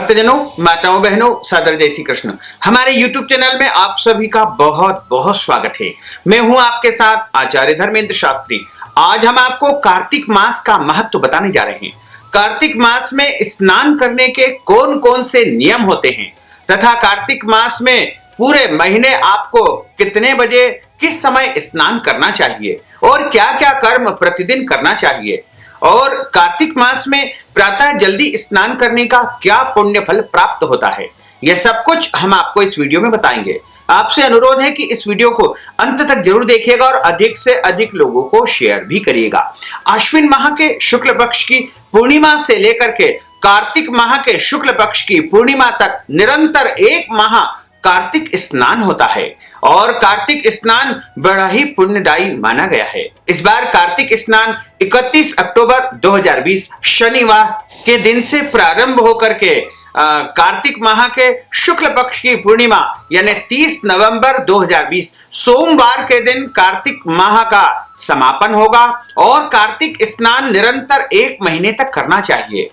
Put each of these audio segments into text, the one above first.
भक्तजनों, माताओं, बहनों, सादर जय श्री कृष्ण। हमारे YouTube चैनल में आप सभी का बहुत बहुत स्वागत है। मैं हूं आपके साथ आचार्य धर्मेंद्र शास्त्री। आज हम आपको कार्तिक मास का महत्व बताने जा रहे हैं। कार्तिक मास में स्नान करने के कौन कौन से नियम होते हैं तथा कार्तिक मास में पूरे महीने आपको कितने बजे किस समय स्नान करना चाहिए और क्या क्या कर्म प्रतिदिन करना चाहिए और कार्तिक मास में प्रातः जल्दी स्नान करने का क्या पुण्य फल प्राप्त होता है, यह सब कुछ हम आपको इस वीडियो में बताएंगे। आपसे अनुरोध है कि इस वीडियो को अंत तक जरूर देखिएगा और अधिक से अधिक लोगों को शेयर भी करिएगा। आश्विन माह के शुक्ल पक्ष की पूर्णिमा से लेकर के कार्तिक माह के शुक्ल पक्ष की पूर्णिमा तक निरंतर एक माह कार्तिक स्नान होता है और कार्तिक स्नान बड़ा ही पुण्यदायी माना गया है। इस बार कार्तिक स्नान 31 अक्टूबर 2020 शनिवार के दिन से प्रारंभ होकर के कार्तिक माह के शुक्ल पक्ष की पूर्णिमा यानी 30 नवंबर 2020 सोमवार के दिन कार्तिक माह का समापन होगा और कार्तिक स्नान निरंतर एक महीने तक करना चाहिए।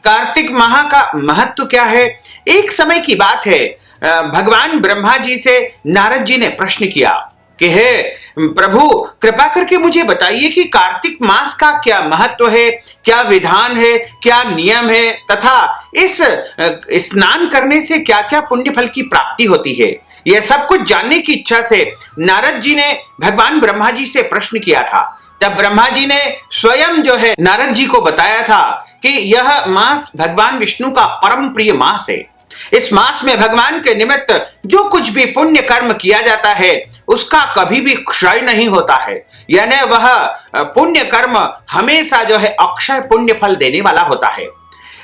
कार्तिक माह का महत्व क्या है? एक समय की बात है, भगवान ब्रह्मा जी से नारद जी ने प्रश्न किया कि हे प्रभु, कृपा करके मुझे बताइए कि कार्तिक मास का क्या महत्व है, क्या विधान है, क्या नियम है तथा इस स्नान करने से क्या क्या पुण्य फल की प्राप्ति होती है। यह सब कुछ जानने की इच्छा से नारद जी ने भगवान ब्रह्मा जी से प्रश्न किया था। तब ब्रह्मा जी ने स्वयं जो है नारद जी को बताया था कि यह मास भगवान विष्णु का परम प्रिय मास है। इस मास में भगवान के निमित्त जो कुछ भी पुण्य कर्म किया जाता है उसका कभी भी क्षय नहीं होता है, यानी वह पुण्य कर्म हमेशा जो है अक्षय पुण्य फल देने वाला होता है।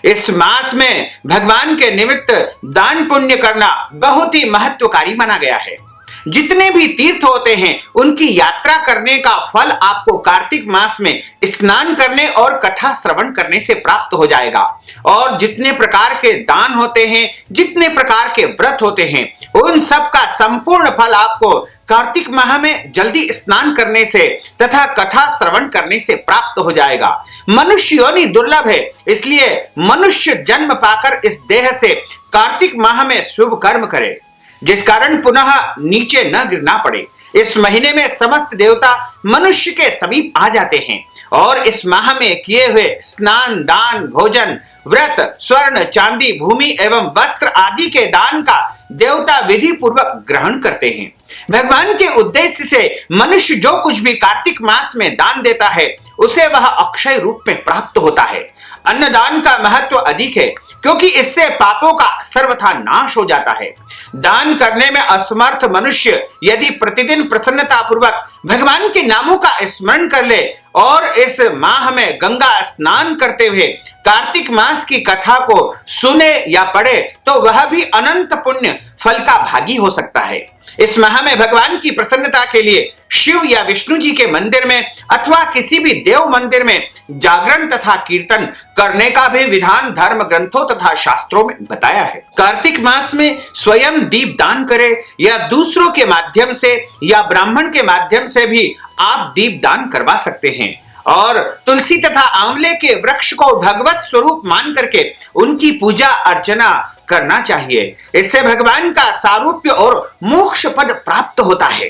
इस मास में भगवान के निमित्त दान पुण्य करना बहुत ही महत्वकारी माना गया है। जितने भी तीर्थ होते हैं उनकी यात्रा करने का फल आपको कार्तिक मास में स्नान करने और कथा श्रवण करने से प्राप्त हो जाएगा और जितने प्रकार के दान होते हैं, जितने प्रकार के व्रत होते हैं, उन सब का संपूर्ण फल आपको कार्तिक माह में जल्दी स्नान करने से तथा कथा श्रवण करने से प्राप्त हो जाएगा। मनुष्य योनि दुर्लभ है, इसलिए मनुष्य जन्म पाकर इस देह से कार्तिक माह में शुभ कर्म करे जिस कारण पुनः नीचे न गिरना पड़े। इस महीने में समस्त देवता मनुष्य के समीप आ जाते हैं और इस माह में किए हुए स्नान, दान, भोजन, व्रत, स्वर्ण, चांदी, भूमि एवं वस्त्र आदि के दान का देवता विधि पूर्वक ग्रहण करते हैं। भगवान के उद्देश्य से मनुष्य जो कुछ भी कार्तिक मास में दान देता है उसे वह अक्षय रूप में प्राप्त होता है। अन्नदान का महत्व अधिक है क्योंकि इससे पापों का सर्वथा नाश हो जाता है। दान करने में असमर्थ मनुष्य यदि प्रतिदिन प्रसन्नता पूर्वक भगवान के नामों का स्मरण कर ले और इस माह में गंगा स्नान करते हुए कार्तिक मास की कथा को सुने या पढ़े तो वह भी अनंत पुण्य फल का भागी हो सकता है। इस माह में भगवान की प्रसन्नता के लिए शिव या विष्णु जी के मंदिर में अथवा किसी भी देव मंदिर में जागरण तथा कीर्तन करने का भी विधान धर्म ग्रंथों तथा शास्त्रों में बताया है। कार्तिक मास में स्वयं दीप दान करें या दूसरों के माध्यम से या ब्राह्मण के माध्यम से भी आप दीप दान करवा सकते हैं और तुलसी तथा आंवले के वृक्ष को भगवत स्वरूप मान करके उनकी पूजा अर्चना करना चाहिए। इससे भगवान का सारूप्य और मोक्ष पद प्राप्त होता है।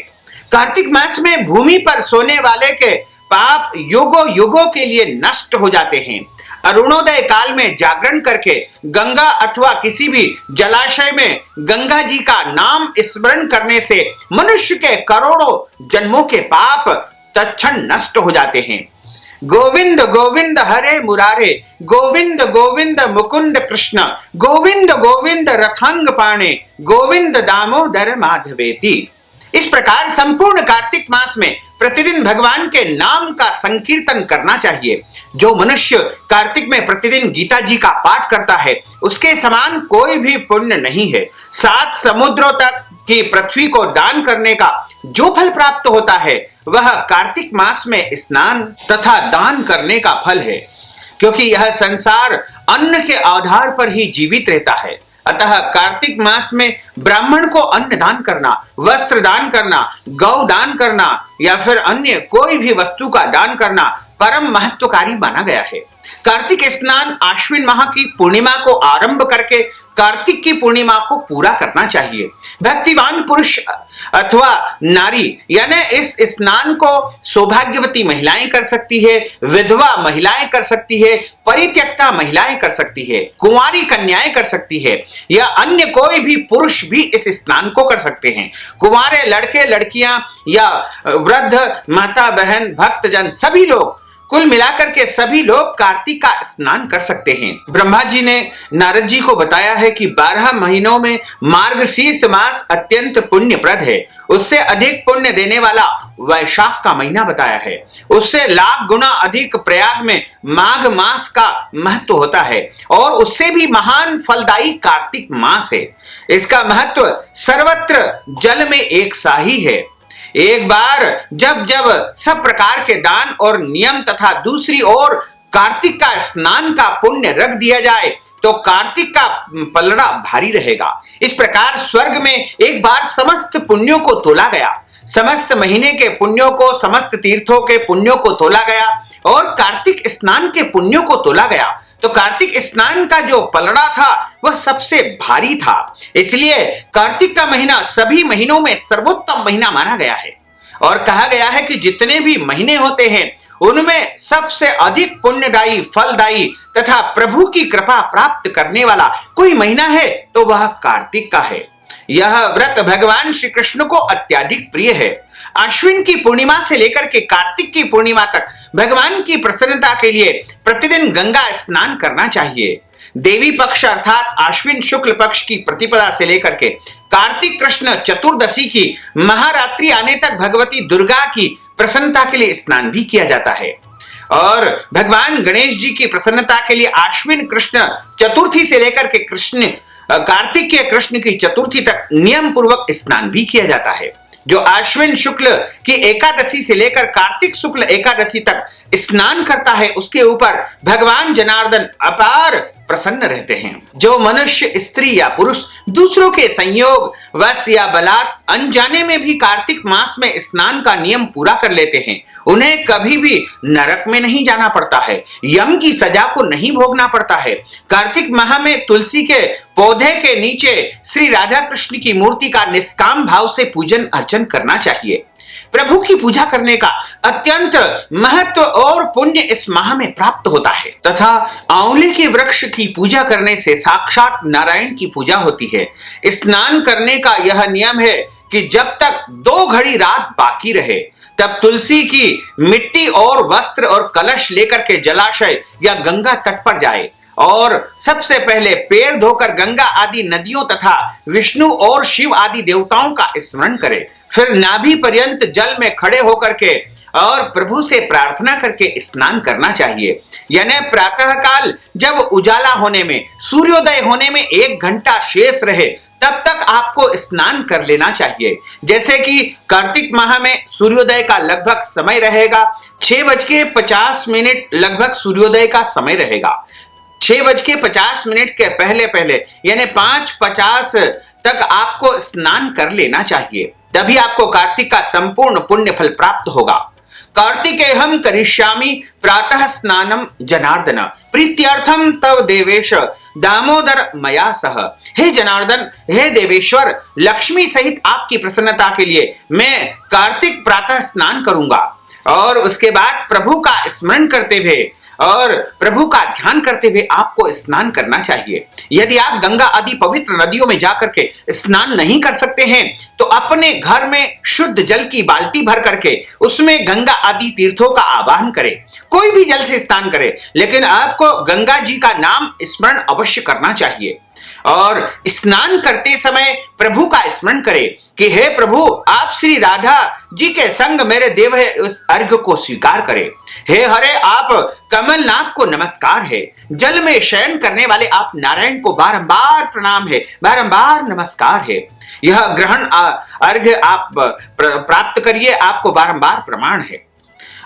कार्तिक मास में भूमि पर सोने वाले के पाप युगों युगों के लिए नष्ट हो जाते हैं। अरुणोदय काल में जागरण करके गंगा अथवा किसी भी जलाशय में गंगा जी का नाम स्मरण करने से मनुष्य के करोड़ों जन्मों के पाप तत्क्षण नष्ट हो जाते हैं। गोविंद गोविंद हरे मुरारे, गोविंद गोविंद मुकुंद कृष्ण, गोविंद गोविंद रथांग पाणे, गोविंद दामोदर माधवेति। इस प्रकार संपूर्ण कार्तिक मास में प्रतिदिन भगवान के नाम का संकीर्तन करना चाहिए। जो मनुष्य कार्तिक में प्रतिदिन गीता जी का पाठ करता है उसके समान कोई भी पुण्य नहीं है। 7 समुद्रों तक की पृथ्वी को दान करने का जो फल प्राप्त होता है वह कार्तिक मास में स्नान तथा दान करने का फल है, क्योंकि यह संसार अन्न के आधार पर ही जीवित रहता है। अतः कार्तिक मास में ब्राह्मण को अन्न दान करना, वस्त्र दान करना, गौ दान करना या फिर अन्य कोई भी वस्तु का दान करना परम महत्वकारी माना गया है। कार्तिक स्नान आश्विन माह की पूर्णिमा को आरंभ करके कार्तिक की पूर्णिमा को पूरा करना चाहिए। भक्तिवान पुरुष अथवा नारी यानी इस स्नान को सौभाग्यवती महिलाएं कर सकती है, विधवा महिलाएं कर सकती है, परित्यक्ता महिलाएं कर सकती है, कुंवारी कन्याएं कर सकती है, या अन्य कोई भी पुरुष भी इस स्नान को कर सकते हैं। कुंवारे लड़के लड़कियां या वृद्ध माता बहन भक्तजन सभी लोग, कुल मिलाकर के सभी लोग कार्तिक का स्नान कर सकते हैं। ब्रह्मा जी ने नारद जी को बताया है कि 12 महीनों में मार्गशीर्ष मास अत्यंत पुण्यप्रद है। उससे अधिक पुण्य देने वाला वैशाख का महीना बताया है। उससे लाख गुना अधिक प्रयाग में माघ मास का महत्व होता है और उससे भी महान फलदायी कार्तिक मास है। इसका महत्व सर्वत्र जल में एक सा ही है। एक बार जब जब सब प्रकार के दान और नियम तथा दूसरी ओर कार्तिक का स्नान का पुण्य रख दिया जाए तो कार्तिक का पलड़ा भारी रहेगा। इस प्रकार स्वर्ग में एक बार समस्त पुण्यों को तोला गया, समस्त महीने के पुण्यों को, समस्त तीर्थों के पुण्यों को तोला गया और कार्तिक स्नान के पुण्यों को तोला गया। तो कार्तिक स्नान का जो पलड़ा था वह सबसे भारी था। इसलिए कार्तिक का महीना सभी महीनों में सर्वोत्तम महीना माना गया है और कहा गया है कि जितने भी महीने होते हैं उनमें सबसे अधिक पुण्यदायी, फलदायी तथा प्रभु की कृपा प्राप्त करने वाला कोई महीना है तो वह कार्तिक का है। यह व्रत भगवान श्री कृष्ण को अत्यधिक प्रिय है। अश्विन की पूर्णिमा से लेकर के कार्तिक की पूर्णिमा तक भगवान की प्रसन्नता के लिए प्रतिदिन गंगा स्नान करना चाहिए। देवी पक्ष अर्थात आश्विन शुक्ल पक्ष की प्रतिपदा से लेकर के कार्तिक कृष्ण चतुर्दशी की महारात्रि आने तक भगवती दुर्गा की प्रसन्नता के लिए स्नान भी किया जाता है और भगवान गणेश जी की प्रसन्नता के लिए आश्विन कृष्ण चतुर्थी से लेकर के कार्तिक के कृष्ण की चतुर्थी तक नियम पूर्वक स्नान भी किया जाता है। जो आश्विन शुक्ल की एकादशी से लेकर कार्तिक शुक्ल एकादशी तक स्नान करता है उसके ऊपर भगवान जनार्दन अपार प्रसन्न रहते हैं। जो मनुष्य स्त्री या पुरुष दूसरों के संयोग वश या बलात् अनजाने में भी कार्तिक मास में स्नान का नियम पूरा कर लेते हैं उन्हें कभी भी नरक में नहीं जाना पड़ता है, यम की सजा को नहीं भोगना पड़ता है। कार्तिक माह में तुलसी के पौधे के नीचे श्री राधा कृष्ण की मूर्ति का निष्काम भाव से पूजन अर्चन करना चाहिए। प्रभु की पूजा करने का अत्यंत महत्व और पुण्य इस माह में प्राप्त होता है तथा आंवले के वृक्ष की पूजा करने से साक्षात नारायण की पूजा होती है। स्नान करने का यह नियम है कि जब तक 2 घड़ी रात बाकी रहे तब तुलसी की मिट्टी और वस्त्र और कलश लेकर के जलाशय या गंगा तट पर जाए और सबसे पहले पैर धोकर गंगा आदि नदियों तथा विष्णु और शिव आदि देवताओं का स्मरण करें। फिर नाभि पर्यंत जल में खड़े होकर के और प्रभु से प्रार्थना करके स्नान करना चाहिए। यानी प्रातः काल जब उजाला होने में, सूर्योदय होने में 1 घंटा शेष रहे तब तक आपको स्नान कर लेना चाहिए। जैसे कि कार्तिक माह में सूर्योदय का लगभग समय रहेगा 6:50 लगभग सूर्योदय का समय रहेगा। 6:50 के पहले यानी 5:50 तक आपको स्नान कर लेना चाहिए, तभी आपको कार्तिक का संपूर्ण पुण्य फल प्राप्त होगा। कार्तिकेयहं करिष्यामि प्रातः स्नानम जनार्दन प्रीत्यर्थम तव देवेश दामोदर मया सह। हे जनार्दन, हे देवेश्वर, लक्ष्मी सहित आपकी प्रसन्नता के लिए मैं कार्तिक प्रातः स्नान करूंगा और उसके बाद प्रभु का स्मरण करते हुए और प्रभु का ध्यान करते हुए आपको स्नान करना चाहिए। यदि आप गंगा आदि पवित्र नदियों में जाकर के स्नान नहीं कर सकते हैं तो अपने घर में शुद्ध जल की बाल्टी भर करके उसमें गंगा आदि तीर्थों का आवाहन करें। कोई भी जल से स्नान करें, लेकिन आपको गंगा जी का नाम स्मरण अवश्य करना चाहिए और स्नान करते समय प्रभु का स्मरण करें कि हे प्रभु, आप श्री राधा जी के संग मेरे देव है, उस अर्घ्य को स्वीकार करें। हे हरे, आप कमलनाथ को नमस्कार है। जल में शयन करने वाले आप नारायण को बारंबार प्रणाम है, बारंबार नमस्कार है। यह ग्रहण अर्घ्य आप प्राप्त करिए, आपको बारंबार प्रमाण है।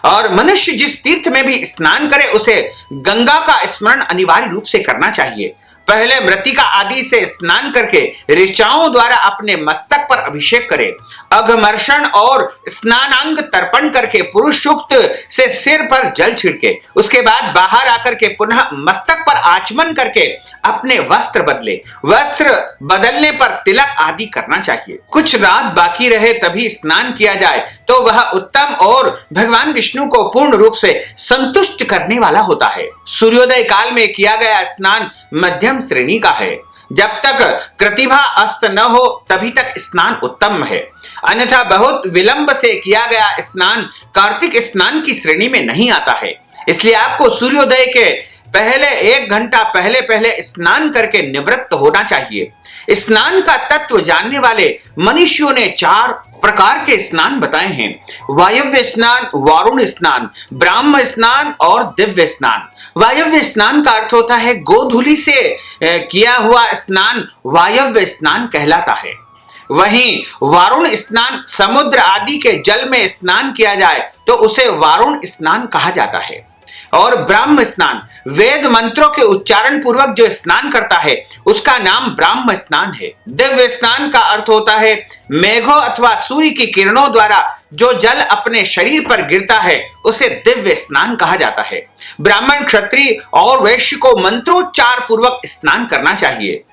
और मनुष्य जिस तीर्थ में भी स्नान करे उसे गंगा का स्मरण अनिवार्य रूप से करना चाहिए। पहले मृतिका आदि से स्नान करके ऋचाओं द्वारा अपने मस्तक पर अभिषेक करे। अघमर्षण और स्नानांग तर्पण करके पुरुष सूक्त से सिर पर जल छिड़के। उसके बाद बाहर आकर के पुनः मस्तक पर आचमन करके अपने वस्त्र बदले। वस्त्र बदलने पर तिलक आदि करना चाहिए। कुछ रात बाकी रहे तभी स्नान किया जाए तो वह उत्तम और भगवान विष्णु को पूर्ण रूप से संतुष्ट करने वाला होता है। सूर्योदय काल में किया गया स्नान मध्यम श्रेणी का है। जब तक कृतिभा अस्त न हो तभी तक स्नान उत्तम है, अन्यथा बहुत विलंब से किया गया स्नान कार्तिक स्नान की श्रेणी में नहीं आता है। इसलिए आपको सूर्योदय के पहले 1 घंटा पहले स्नान करके निवृत्त होना चाहिए। स्नान का तत्व जानने वाले मनीषियों ने 4 प्रकार के स्नान बताए हैं: वायव्य स्नान, वारुण स्नान, ब्राह्म स्नान और दिव्य स्नान। वायव्य स्नान का अर्थ होता है गोधूलि से किया हुआ स्नान वायव्य स्नान कहलाता है। वहीं वारुण स्नान समुद्र आदि के जल में स्नान किया जाए तो उसे वारुण स्नान कहा जाता है। और ब्राह्म स्नान वेद मंत्रों के उच्चारण पूर्वक जो स्नान करता है उसका नाम ब्राह्म स्नान है। दिव्य स्नान का अर्थ होता है मेघों अथवा सूर्य की किरणों द्वारा जो जल अपने शरीर पर गिरता है उसे दिव्य स्नान कहा जाता है। ब्राह्मण, क्षत्रिय और वैश्य को मंत्रोच्चार पूर्वक स्नान करना चाहिए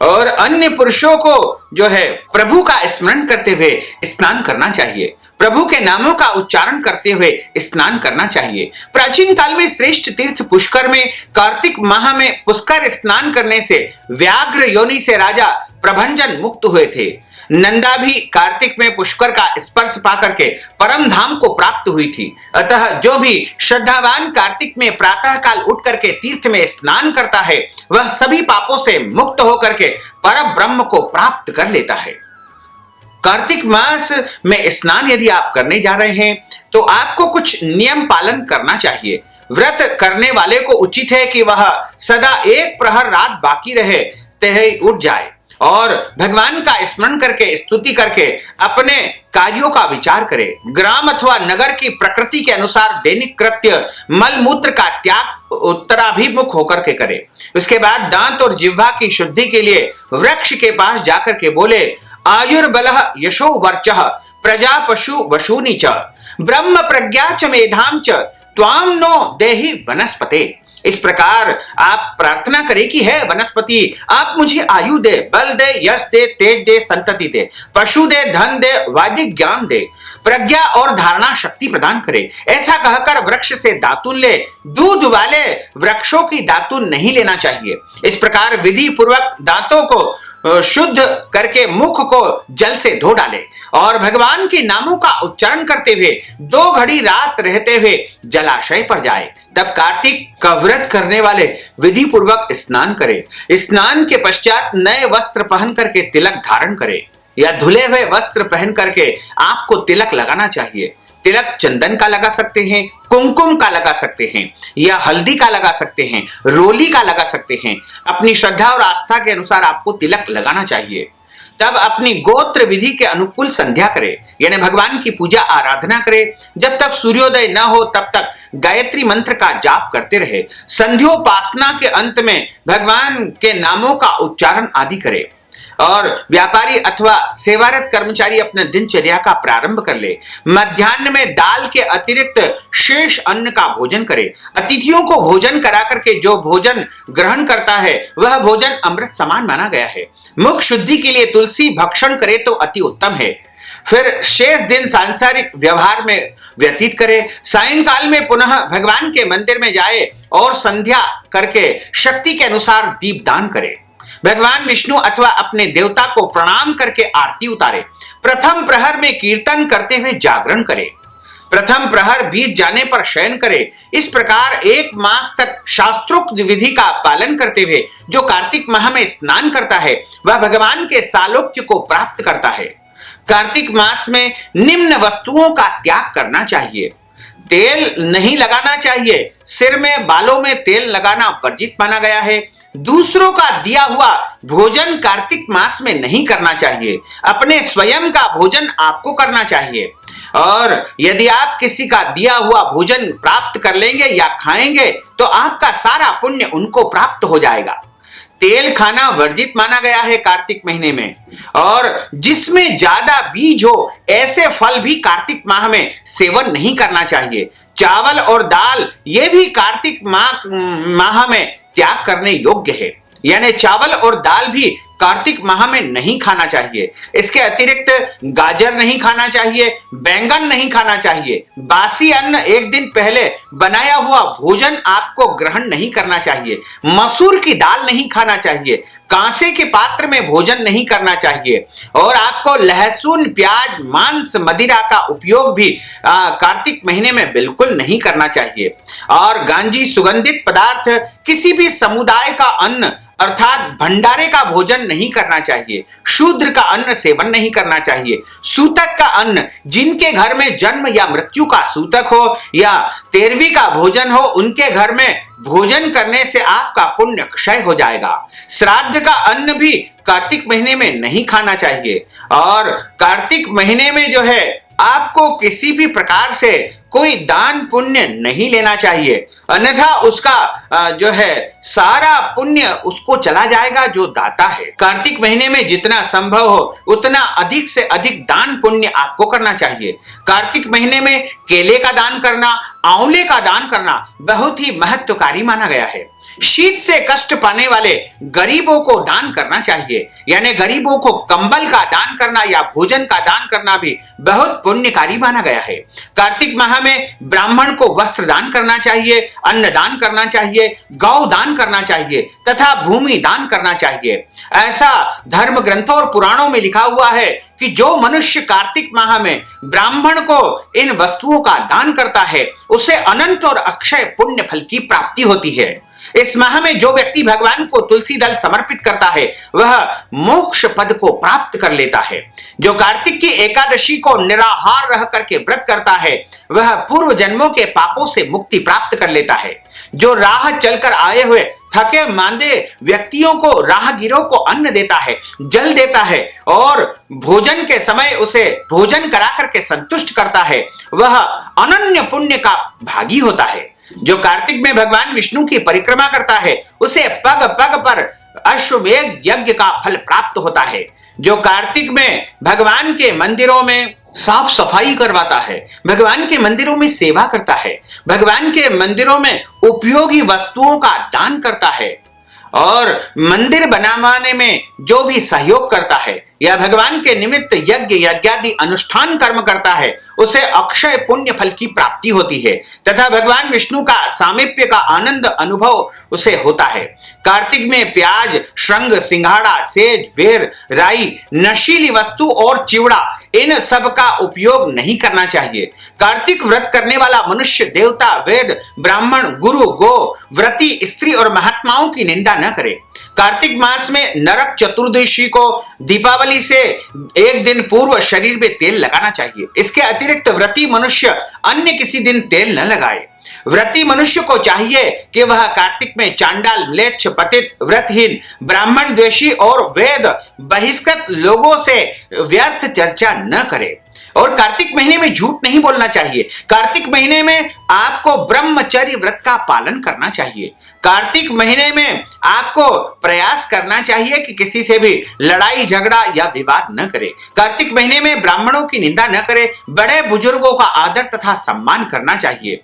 और अन्य पुरुषों को जो है प्रभु का स्मरण करते हुए स्नान करना चाहिए। प्रभु के नामों का उच्चारण करते हुए स्नान करना चाहिए। प्राचीन काल में श्रेष्ठ तीर्थ पुष्कर में कार्तिक माह में पुष्कर स्नान करने से व्याघ्र योनि से राजा प्रभंजन मुक्त हुए थे। नंदा भी कार्तिक में पुष्कर का स्पर्श पाकर के परम धाम को प्राप्त हुई थी। अतः जो भी श्रद्धावान कार्तिक में प्रातः काल उठ करके तीर्थ में स्नान करता है वह सभी पापों से मुक्त होकर के परम ब्रह्म को प्राप्त कर लेता है। कार्तिक मास में स्नान यदि आप करने जा रहे हैं तो आपको कुछ नियम पालन करना चाहिए। व्रत करने वाले को उचित है कि वह सदा 1 प्रहर रात बाकी रहे तय उठ जाए और भगवान का स्मरण करके स्तुति करके अपने कार्यों का विचार करे। ग्राम अथवा नगर की प्रकृति के अनुसार दैनिक कृत्य मल मूत्र का त्याग उत्तराभिमुख होकर के करे। उसके बाद दांत और जिह्वा की शुद्धि के लिए वृक्ष के पास जाकर के बोले आयुर्बलः यशो वर्चः प्रजा पशु वशूनि च ब्रह्म प्रज्ञा च मेधाम च त्वाम नो देहि वनस्पते। इस प्रकार आप प्रार्थना करें कि है वनस्पति आप मुझे आयु दे, बल दे, यश दे, तेज दे, संतति दे, पशु दे, धन दे, वैदिक ज्ञान दे, प्रज्ञा और धारणा शक्ति प्रदान करे। ऐसा कहकर वृक्ष से दातुन ले। दूध वाले वृक्षों की दातुन नहीं लेना चाहिए। इस प्रकार विधि पूर्वक दांतों को शुद्ध करके मुख को जल से धो डाले और भगवान के नामों का उच्चारण करते हुए 2 घड़ी रात रहते हुए जलाशय पर जाए। तब कार्तिक का व्रत करने वाले विधि पूर्वक स्नान करे। स्नान के पश्चात नए वस्त्र पहन करके तिलक धारण करे या धुले हुए वस्त्र पहन करके आपको तिलक लगाना चाहिए। तिलक चंदन का लगा सकते हैं, कुमकुम का लगा सकते हैं या हल्दी का लगा सकते हैं, रोली का लगा सकते हैं। अपनी श्रद्धा और आस्था के अनुसार आपको तिलक लगाना चाहिए। तब अपनी गोत्र विधि के अनुकूल संध्या करे यानी भगवान की पूजा आराधना करे। जब तक सूर्योदय न हो तब तक गायत्री मंत्र का जाप करते रहे। संध्योपासना के अंत में भगवान के नामों का उच्चारण आदि करे और व्यापारी अथवा सेवारत कर्मचारी अपने दिनचर्या का प्रारंभ कर ले। मध्याह्न में दाल के अतिरिक्त शेष अन्न का भोजन करे। अतिथियों को भोजन करा करके जो भोजन ग्रहण करता है वह भोजन अमृत समान माना गया है। मुख शुद्धि के लिए तुलसी भक्षण करे तो अति उत्तम है। फिर शेष दिन सांसारिक व्यवहार में व्यतीत करे। सायंकाल में पुनः भगवान के मंदिर में जाए और संध्या करके शक्ति के अनुसार दीपदान करे। भगवान विष्णु अथवा अपने देवता को प्रणाम करके आरती उतारे। प्रथम प्रहर में कीर्तन करते हुए जागरण करे। प्रथम प्रहर बीत जाने पर शयन करे। इस प्रकार 1 मास तक शास्त्रोक्त विधि का पालन करते हुए जो कार्तिक माह में स्नान करता है वह भगवान के सालोक्य को प्राप्त करता है। कार्तिक मास में निम्न वस्तुओं का त्याग करना चाहिए। तेल नहीं लगाना चाहिए। सिर में बालों में तेल लगाना वर्जित माना गया है। दूसरों का दिया हुआ भोजन कार्तिक मास में नहीं करना चाहिए। अपने स्वयं का भोजन आपको करना चाहिए और यदि आप किसी का दिया हुआ भोजन प्राप्त कर लेंगे या खाएंगे तो आपका सारा पुण्य उनको प्राप्त हो जाएगा। तेल खाना वर्जित माना गया है कार्तिक महीने में, और जिसमें ज्यादा बीज हो ऐसे फल भी कार्तिक माह में सेवन नहीं करना चाहिए। चावल और दाल ये भी कार्तिक माह में त्याग करने योग्य है, यानी चावल और दाल भी कार्तिक माह में नहीं खाना चाहिए। इसके अतिरिक्त गाजर नहीं खाना चाहिए, बैंगन नहीं खाना चाहिए, बासी अन्न एक दिन पहले बनाया हुआ भोजन आपको ग्रहण नहीं करना चाहिए, मसूर की दाल नहीं खाना चाहिए, कांसे के पात्र में भोजन नहीं करना चाहिए, और आपको लहसुन, प्याज, मांस, मदिरा का उपयोग भी कार्तिक महीने में बिल्कुल नहीं करना चाहिए। और गांजी सुगंधित पदार्थ, किसी भी समुदाय का अन्न अर्थात भंडारे का भोजन नहीं करना चाहिए, शूद्र का अन्न सेवन नहीं करना चाहिए, सूतक का अन्न, जिनके घर में जन्म या मृत्यु का सूतक हो या 13वीं का भोजन हो, उनके घर में भोजन करने से आपका पुण्य क्षय हो जाएगा। श्राद्ध का अन्न भी कार्तिक महीने में नहीं खाना चाहिए, और कार्तिक महीने में जो है आपको किसी भी प्रकार से कोई दान पुण्य नहीं लेना चाहिए, अन्यथा उसका जो है सारा पुण्य उसको चला जाएगा जो दाता है। कार्तिक महीने में जितना संभव हो उतना अधिक से अधिक दान पुण्य आपको करना चाहिए। कार्तिक महीने में केले का दान करना, आंवले का दान करना बहुत ही महत्वकारी माना गया है। शीत से कष्ट पाने वाले गरीबों को दान करना चाहिए, यानी गरीबों को कंबल का दान करना या भोजन का दान करना भी बहुत पुण्यकारी माना गया है। कार्तिक माह में ब्राह्मण को वस्त्र दान करना चाहिए, अन्न दान करना चाहिए, गौ दान करना चाहिए तथा भूमि दान करना चाहिए। ऐसा धर्म ग्रंथों और पुराणों में लिखा हुआ है कि जो मनुष्य कार्तिक माह में ब्राह्मण को इन वस्तुओं का दान करता है उसे अनंत और अक्षय पुण्य फल की प्राप्ति होती है। इस माह में जो व्यक्ति भगवान को तुलसी दल समर्पित करता है वह मोक्ष पद को प्राप्त कर लेता है। जो कार्तिक की एकादशी को निराहार रह करके व्रत करता है वह पूर्व जन्मों के पापों से मुक्ति प्राप्त कर लेता है। जो राह चलकर आए हुए थके मांदे व्यक्तियों को, राहगीरों को अन्न देता है, जल देता है और भोजन के समय उसे भोजन करा करके संतुष्ट करता है, वह अनन्य पुण्य का भागी होता है। जो कार्तिक में भगवान विष्णु की परिक्रमा करता है उसे पग पग पर अश्वमेध यज्ञ का फल प्राप्त होता है। जो कार्तिक में भगवान के मंदिरों में साफ सफाई करवाता है, भगवान के मंदिरों में सेवा करता है, भगवान के मंदिरों में उपयोगी वस्तुओं का दान करता है और मंदिर बनाने में जो भी सहयोग करता है या भगवान के निमित्त यज्ञ यज्ञादि अनुष्ठान कर्म करता है उसे अक्षय पुण्य फल की प्राप्ति होती है तथा भगवान विष्णु का सामीप्य का आनंद अनुभव उसे होता है। कार्तिक में प्याज, श्रृंग, सिंघाड़ा, सेज, बेर, राई, नशीली वस्तु और चिवड़ा इन सब का उपयोग नहीं करना चाहिए। कार्तिक व्रत करने वाला मनुष्य देवता, वेद, ब्राह्मण, गुरु, गो, व्रती, स्त्री और महात्माओं की निंदा न करे। कार्तिक मास में नरक चतुर्दशी को दीपावली से एक दिन पूर्व शरीर में तेल लगाना चाहिए। इसके अतिरिक्त व्रती मनुष्य अन्य किसी दिन तेल न लगाए। व्रती मनुष्य को चाहिए कि वह कार्तिक में चांडाल, म्लेच्छ, पतित, व्रतहीन, ब्राह्मण द्वेषी और वेद बहिष्कृत लोगों से व्यर्थ चर्चा न करे और कार्तिक महीने में झूठ नहीं बोलना चाहिए। कार्तिक महीने में आपको ब्रह्मचर्य व्रत का पालन करना चाहिए। कार्तिक महीने में आपको प्रयास करना चाहिए कि किसी से भी लड़ाई झगड़ा या विवाद न करे। कार्तिक महीने में ब्राह्मणों की निंदा न करे, बड़े बुजुर्गों का आदर तथा सम्मान करना चाहिए।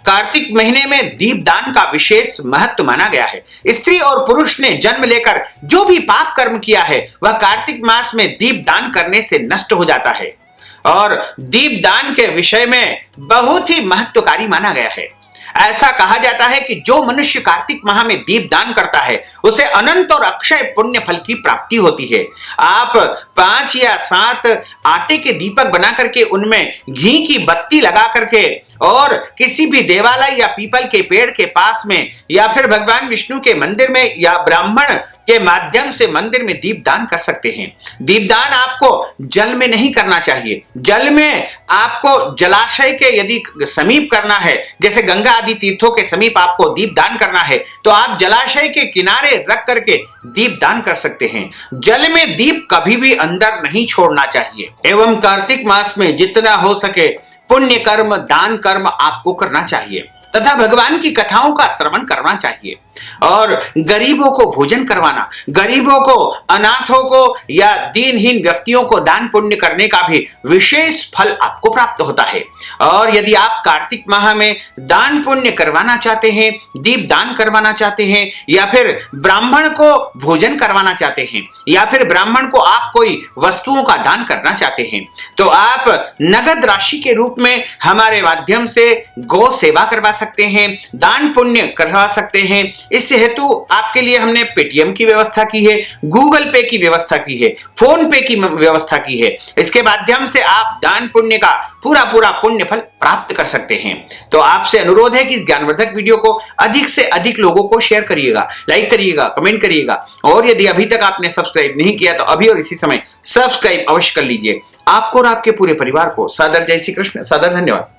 कार्तिक महीने में दीपदान का विशेष महत्व माना गया है। स्त्री और पुरुष ने जन्म लेकर जो भी पाप कर्म किया है वह कार्तिक मास में दीपदान करने से नष्ट हो जाता है और दीपदान के विषय में बहुत ही महत्वकारी माना गया है। ऐसा कहा जाता है कि जो मनुष्य कार्तिक माह में दीप दान करता है उसे अनंत और अक्षय पुण्य फल की प्राप्ति होती है। आप 5 या 7 आटे के दीपक बना करके उनमें घी की बत्ती लगा करके और किसी भी देवालय या पीपल के पेड़ के पास में या फिर भगवान विष्णु के मंदिर में या ब्राह्मण के माध्यम से मंदिर में दीपदान कर सकते हैं। दीपदान आपको जल में नहीं करना चाहिए। जल में आपको जलाशय के यदि समीप करना है, जैसे गंगा आदि तीर्थों के समीप आपको दीपदान करना है तो आप जलाशय के किनारे रख करके दीपदान कर सकते हैं। जल में दीप कभी भी अंदर नहीं छोड़ना चाहिए एवं कार्तिक मास में जितना हो सके पुण्य कर्म, दान कर्म आपको करना चाहिए तथा भगवान की कथाओं का श्रवण करना चाहिए। और गरीबों को भोजन करवाना, गरीबों को, अनाथों को या दीनहीन व्यक्तियों को दान पुण्य करने का भी विशेष फल आपको प्राप्त होता है। और यदि आप कार्तिक माह में दान पुण्य करवाना चाहते हैं, दीप दान करवाना चाहते हैं, या फिर ब्राह्मण को भोजन करवाना चाहते हैं, या फिर ब्राह्मण को आप कोई वस्तुओं का दान करना चाहते हैं, तो आप नगद राशि के रूप में हमारे माध्यम से गौ सेवा करवा सकते हैं, दान पुण्य करवा सकते हैं। इस हेतु आपके लिए हमने पेटीएम की व्यवस्था की है, गूगल पे की व्यवस्था की है, फोन पे की व्यवस्था की है। इसके माध्यम से आप दान पुण्य का पूरा पुण्य फल प्राप्त कर सकते हैं। तो आपसे अनुरोध है कि इस ज्ञानवर्धक वीडियो को अधिक से अधिक लोगों को शेयर करिएगा, लाइक करिएगा, कमेंट करिएगा, और यदि अभी तक आपने सब्सक्राइब नहीं किया तो अभी और इसी समय सब्सक्राइब अवश्य कर लीजिए। आपको और आपके पूरे परिवार को सादर जय श्री कृष्ण, सादर धन्यवाद।